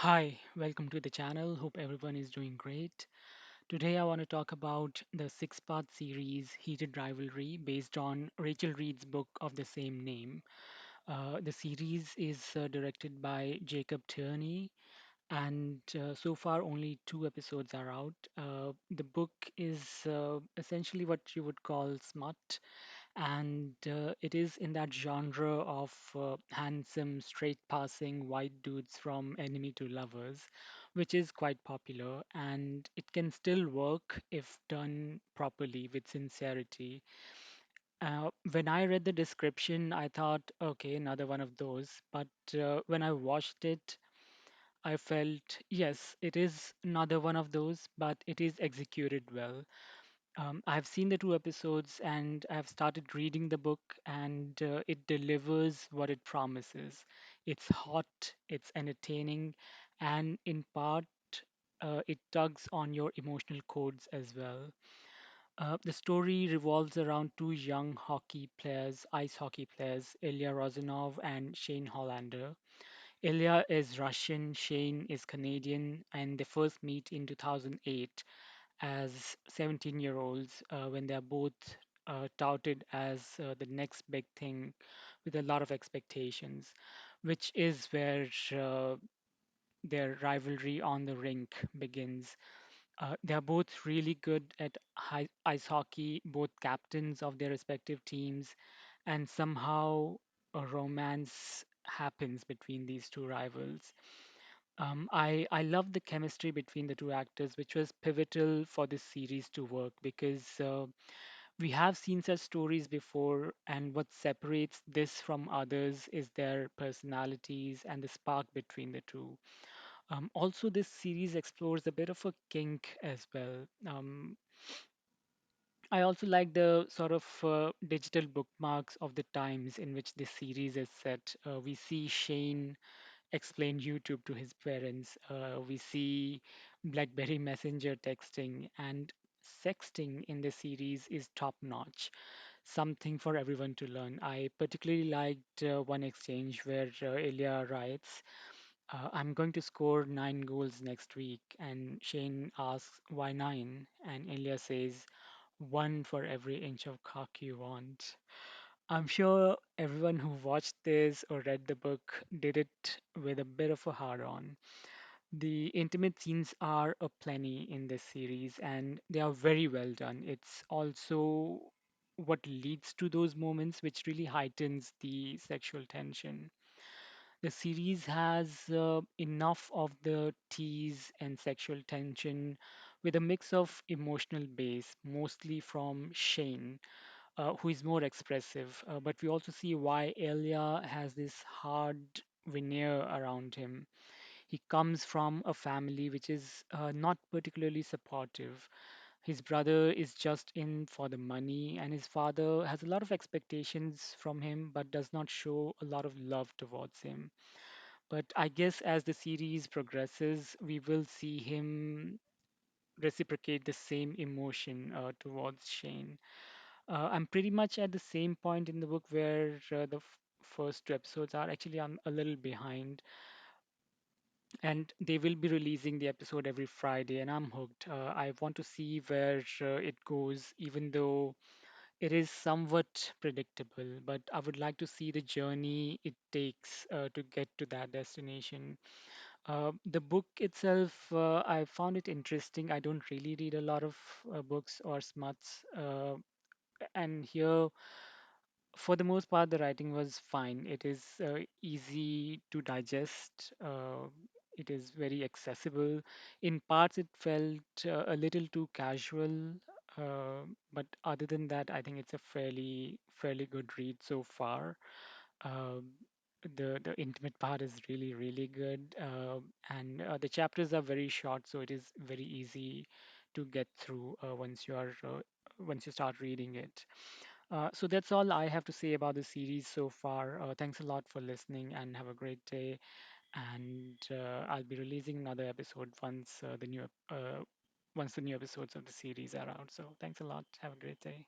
Hi, welcome to the channel. Hope everyone is doing great. Today I want to talk about the six-part series Heated Rivalry based on Rachel Reed's book of the same name. The series is directed by Jacob Tierney, and so far only two episodes are out. The book is essentially what you would call smut, and it is in that genre of handsome, straight passing white dudes from enemy to lovers, which is quite popular, and it can still work if done properly with sincerity. When I read the description, I thought, okay, another one of those. But when I watched it, I felt, yes, it is another one of those, but it is executed well. I've seen the two episodes and I've started reading the book, and it delivers what it promises. It's hot, it's entertaining, and in part, it tugs on your emotional codes as well. The story revolves around two young ice hockey players, Ilya Rozanov and Shane Hollander. Ilya is Russian, Shane is Canadian, and they first meet in 2008 as 17-year-olds when they're both touted as the next big thing with a lot of expectations, which is where their rivalry on the rink begins. They are both really good at ice hockey, both captains of their respective teams, and somehow a romance happens between these two rivals. I love the chemistry between the two actors, which was pivotal for this series to work because we have seen such stories before, and what separates this from others is their personalities and the spark between the two. Also, this series explores a bit of a kink as well. I also like the sort of digital bookmarks of the times in which this series is set. We see Shane explain YouTube to his parents. We see BlackBerry Messenger texting, and sexting in the series is top notch, something for everyone to learn. I particularly liked one exchange where Ilya writes, I'm going to score 9 goals next week. And Shane asks, why nine? And Ilya says, one for every inch of cock you want. I'm sure everyone who watched this or read the book did it with a bit of a hard on. The intimate scenes are aplenty in this series and they are very well done. It's also what leads to those moments which really heightens the sexual tension. The series has enough of the tease and sexual tension with a mix of emotional base, mostly from Shane, who is more expressive. But we also see why Elia has this hard veneer around him. He comes from a family which is not particularly supportive. His brother is just in for the money, and his father has a lot of expectations from him but does not show a lot of love towards him. But I guess as the series progresses, we will see him reciprocate the same emotion towards Shane. I'm pretty much at the same point in the book where the first two episodes are. Actually, I'm a little behind, and they will be releasing the episode every Friday, and I'm hooked. I want to see where it goes, even though it is somewhat predictable, but I would like to see the journey it takes to get to that destination. The book itself, I found it interesting. I don't really read a lot of books or smuts, and here, for the most part, the writing was fine. It is easy to digest. It is very accessible. In parts, it felt a little too casual, but other than that, I think it's a fairly good read so far. Um, the intimate part is really good, and the chapters are very short, so it is very easy to get through once you start reading it. So that's all I have to say about the series so far. Thanks a lot for listening and have a great day. And I'll be releasing another episode once the new episodes of the series are out. So thanks a lot. Have a great day.